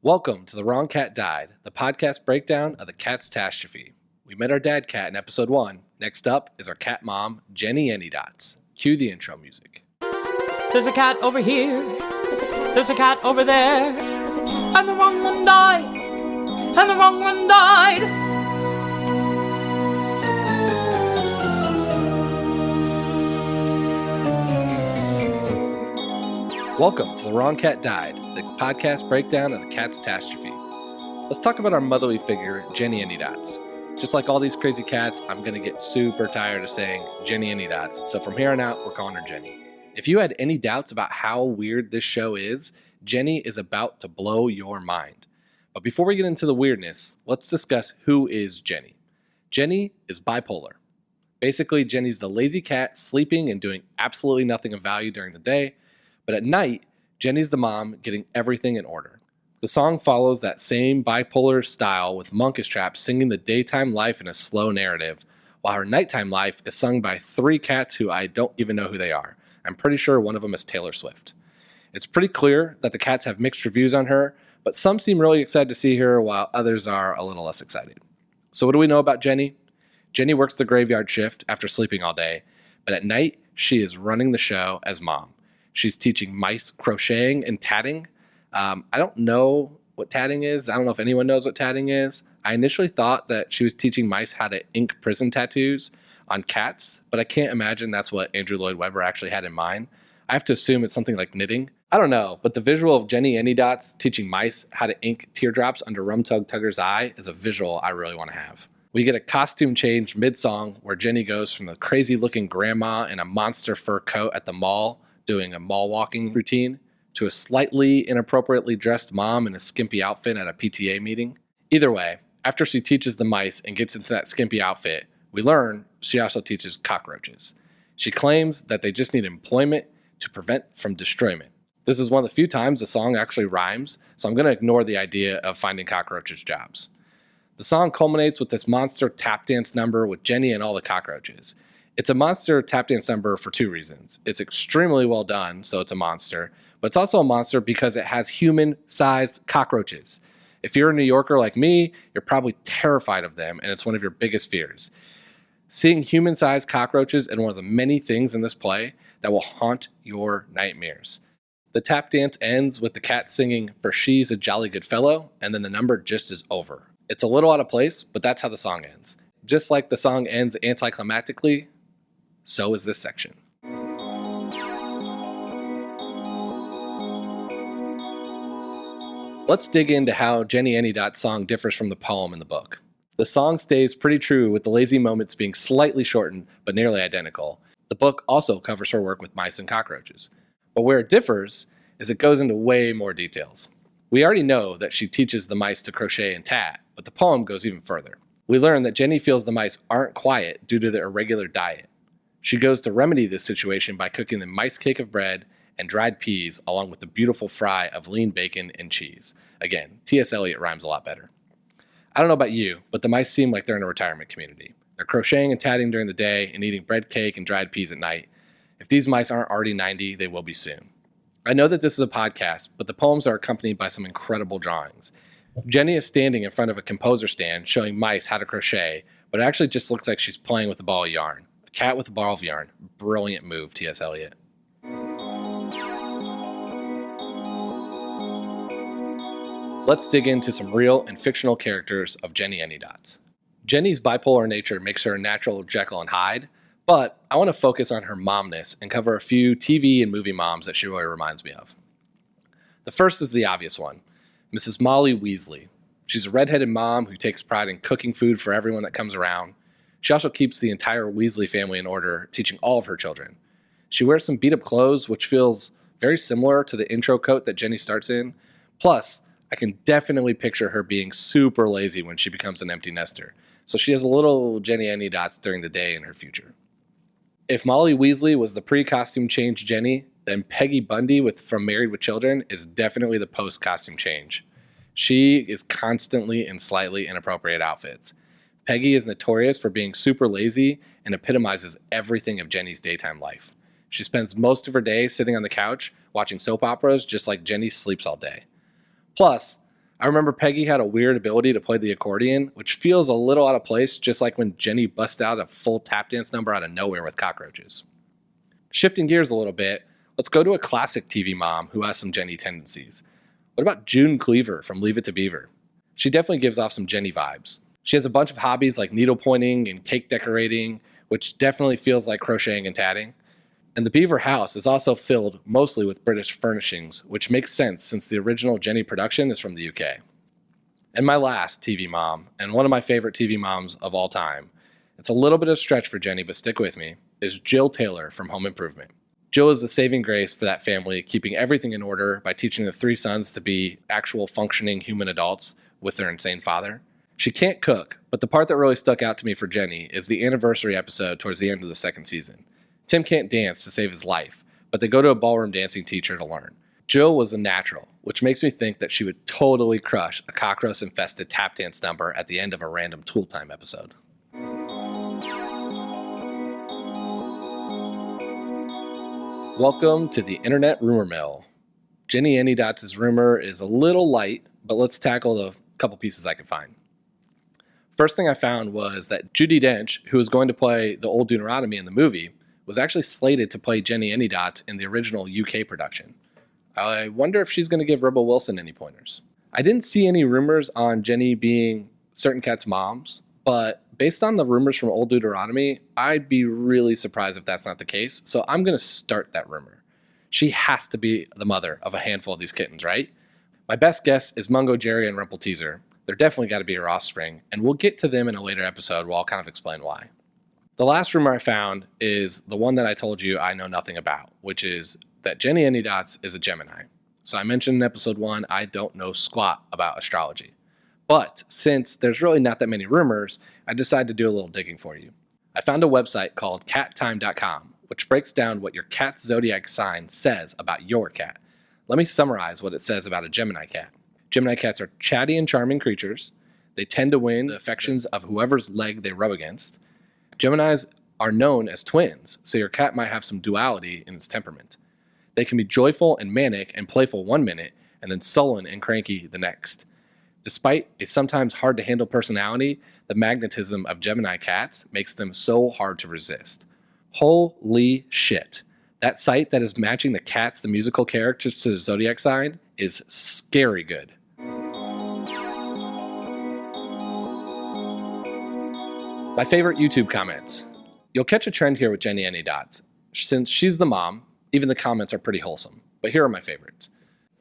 Welcome to The Wrong Cat Died, the podcast breakdown of the catastrophe. We met our dad cat in episode 1. Next up is our cat mom, Jennyanydots. Cue the intro music. There's a cat over here. There's a cat over there. And the wrong one died. And the wrong one died. Welcome to The Wrong Cat Died, the podcast breakdown of the catastrophe. Let's talk about our motherly figure, Jennyanydots. Just like all these crazy cats, I'm going to get super tired of saying Jennyanydots, so from here on out, we're calling her Jenny. If you had any doubts about how weird this show is, Jenny is about to blow your mind. But before we get into the weirdness, let's discuss who is Jenny. Jenny is bipolar. Basically, Jenny's the lazy cat sleeping and doing absolutely nothing of value during the day, but at night, Jenny's the mom getting everything in order. The song follows that same bipolar style with Monkish Trap singing the daytime life in a slow narrative, while her nighttime life is sung by 3 cats who I don't even know who they are. I'm pretty sure one of them is Taylor Swift. It's pretty clear that the cats have mixed reviews on her, but some seem really excited to see her while others are a little less excited. So what do we know about Jenny? Jenny works the graveyard shift after sleeping all day, but at night, she is running the show as mom. She's teaching mice crocheting and tatting. I don't know what tatting is. I don't know if anyone knows what tatting is. I initially thought that she was teaching mice how to ink prison tattoos on cats, but I can't imagine that's what Andrew Lloyd Webber actually had in mind. I have to assume it's something like knitting. I don't know, but the visual of Jennyanydots teaching mice how to ink teardrops under Rum Tug Tugger's eye is a visual I really want to have. We get a costume change mid-song where Jenny goes from the crazy-looking grandma in a monster fur coat at the mall doing a mall walking routine, to a slightly inappropriately dressed mom in a skimpy outfit at a PTA meeting. Either way, after she teaches the mice and gets into that skimpy outfit, we learn she also teaches cockroaches. She claims that they just need employment to prevent from destroyment. This is one of the few times the song actually rhymes, so I'm going to ignore the idea of finding cockroaches jobs. The song culminates with this monster tap dance number with Jenny and all the cockroaches. It's a monster tap dance number for 2 reasons. It's extremely well done, so it's a monster, but it's also a monster because it has human-sized cockroaches. If you're a New Yorker like me, you're probably terrified of them, and it's one of your biggest fears. Seeing human-sized cockroaches is one of the many things in this play that will haunt your nightmares. The tap dance ends with the cat singing, "For she's a jolly good fellow," and then the number just is over. It's a little out of place, but that's how the song ends. Just like the song ends anticlimactically, so is this section. Let's dig into how Jennyanydots' song differs from the poem in the book. The song stays pretty true with the lazy moments being slightly shortened, but nearly identical. The book also covers her work with mice and cockroaches. But where it differs is it goes into way more details. We already know that she teaches the mice to crochet and tat, but the poem goes even further. We learn that Jenny feels the mice aren't quiet due to their irregular diet. She goes to remedy this situation by cooking them mice cake of bread and dried peas along with the beautiful fry of lean bacon and cheese. Again, T.S. Eliot rhymes a lot better. I don't know about you, but the mice seem like they're in a retirement community. They're crocheting and tatting during the day and eating bread cake and dried peas at night. If these mice aren't already 90, they will be soon. I know that this is a podcast, but the poems are accompanied by some incredible drawings. Jenny is standing in front of a composer stand showing mice how to crochet, but it actually just looks like she's playing with a ball of yarn. A cat with a ball of yarn. Brilliant move, T.S. Eliot. Let's dig into some real and fictional characters of Jennyanydots. Jenny's bipolar nature makes her a natural Jekyll and Hyde, but I want to focus on her momness and cover a few TV and movie moms that she really reminds me of. The first is the obvious one, Mrs. Molly Weasley. She's a redheaded mom who takes pride in cooking food for everyone that comes around. She also keeps the entire Weasley family in order, teaching all of her children. She wears some beat-up clothes, which feels very similar to the intro coat that Jenny starts in. Plus, I can definitely picture her being super lazy when she becomes an empty nester, so she has a little Jennyanydots during the day in her future. If Molly Weasley was the pre-costume change Jenny, then Peggy Bundy from Married with Children is definitely the post-costume change. She is constantly in slightly inappropriate outfits. Peggy is notorious for being super lazy and epitomizes everything of Jenny's daytime life. She spends most of her day sitting on the couch watching soap operas just like Jenny sleeps all day. Plus, I remember Peggy had a weird ability to play the accordion, which feels a little out of place, just like when Jenny busts out a full tap dance number out of nowhere with cockroaches. Shifting gears a little bit, let's go to a classic TV mom who has some Jenny tendencies. What about June Cleaver from Leave It to Beaver? She definitely gives off some Jenny vibes. She has a bunch of hobbies like needle pointing and cake decorating, which definitely feels like crocheting and tatting. And the Beaver house is also filled mostly with British furnishings, which makes sense since the original Jenny production is from the UK. And my last TV mom, and one of my favorite TV moms of all time, it's a little bit of a stretch for Jenny, but stick with me, is Jill Taylor from Home Improvement. Jill is the saving grace for that family, keeping everything in order by teaching the three sons to be actual functioning human adults with their insane father. She can't cook, but the part that really stuck out to me for Jenny is the anniversary episode towards the end of the second season. Tim can't dance to save his life, but they go to a ballroom dancing teacher to learn. Jill was a natural, which makes me think that she would totally crush a cockroach-infested tap dance number at the end of a random Tool Time episode. Welcome to the Internet Rumor Mill. Jennyanydots' rumor is a little light, but let's tackle the couple pieces I could find. First thing I found was that Judi Dench, who was going to play the Old Deuteronomy in the movie, was actually slated to play Jennyanydots in the original UK production. I wonder if she's going to give Rebel Wilson any pointers. I didn't see any rumors on Jenny being certain cats' moms, but based on the rumors from Old Deuteronomy, I'd be really surprised if that's not the case, so I'm going to start that rumor. She has to be the mother of a handful of these kittens, right? My best guess is Mungo Jerry and Rumple Teaser. They're definitely got to be her offspring, and we'll get to them in a later episode where I'll kind of explain why. The last rumor I found is the one that I told you I know nothing about, which is that Jennyanydots is a Gemini. So I mentioned in episode 1, I don't know squat about astrology. But since there's really not that many rumors, I decided to do a little digging for you. I found a website called cattime.com, which breaks down what your cat's zodiac sign says about your cat. Let me summarize what it says about a Gemini cat. Gemini cats are chatty and charming creatures. They tend to win the affections of whoever's leg they rub against. Geminis are known as twins, so your cat might have some duality in its temperament. They can be joyful and manic and playful one minute, and then sullen and cranky the next. Despite a sometimes hard-to-handle personality, the magnetism of Gemini cats makes them so hard to resist. Holy shit. That site that is matching the cats, the musical characters, to the zodiac sign is scary good. My favorite YouTube comments. You'll catch a trend here with Jennyanydots. Since she's the mom, even the comments are pretty wholesome. But here are my favorites.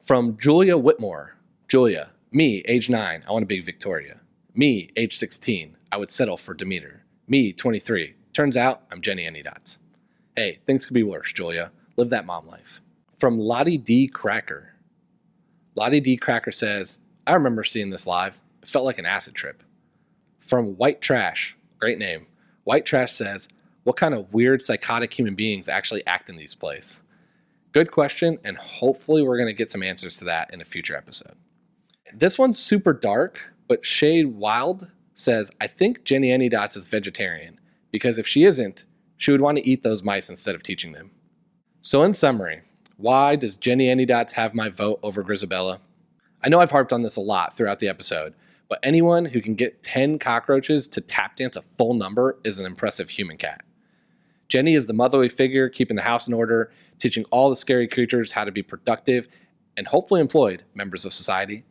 From Julia Whitmore. Julia, me, age 9, I want to be Victoria. Me, age 16, I would settle for Demeter. Me, 23, turns out I'm Jennyanydots. Hey, things could be worse, Julia. Live that mom life. From Lottie D. Cracker. Lottie D. Cracker says, I remember seeing this live. It felt like an acid trip. From White Trash. Great name. White Trash says, what kind of weird psychotic human beings actually act in these places? Good question, and hopefully we're going to get some answers to that in a future episode. This one's super dark, but Shade Wild says, I think Jennyanydots is vegetarian, because if she isn't, she would want to eat those mice instead of teaching them. So in summary, why does Jennyanydots have my vote over Grisabella? I know I've harped on this a lot throughout the episode, but anyone who can get 10 cockroaches to tap dance a full number is an impressive human cat. Jenny is the motherly figure keeping the house in order, teaching all the scary creatures how to be productive and hopefully employed members of society.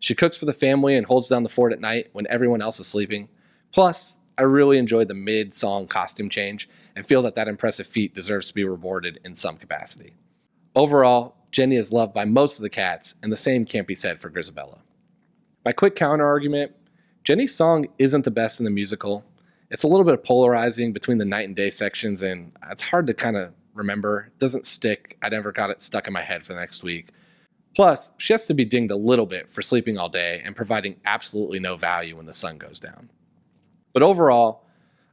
She cooks for the family and holds down the fort at night when everyone else is sleeping. Plus, I really enjoyed the mid-song costume change and feel that impressive feat deserves to be rewarded in some capacity. Overall, Jenny is loved by most of the cats, and the same can't be said for Grisabella. My quick counter-argument, Jenny's song isn't the best in the musical. It's a little bit polarizing between the night and day sections, and it's hard to kind of remember. It doesn't stick. I never got it stuck in my head for the next week. Plus, she has to be dinged a little bit for sleeping all day and providing absolutely no value when the sun goes down. But overall,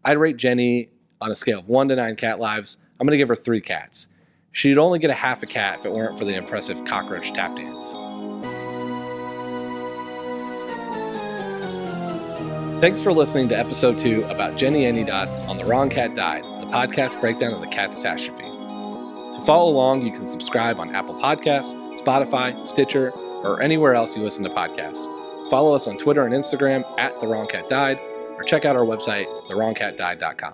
I'd rate Jenny on a scale of 1 to 9 cat lives. I'm going to give her 3 cats. She'd only get a half a cat if it weren't for the impressive cockroach tap dance. Thanks for listening to episode 2 about Jennyanydots on The Wrong Cat Died, the podcast breakdown of the catastrophe. To follow along, you can subscribe on Apple Podcasts, Spotify, Stitcher, or anywhere else you listen to podcasts. Follow us on Twitter and Instagram @TheWrongCatDied, or check out our website, thewrongcatdied.com.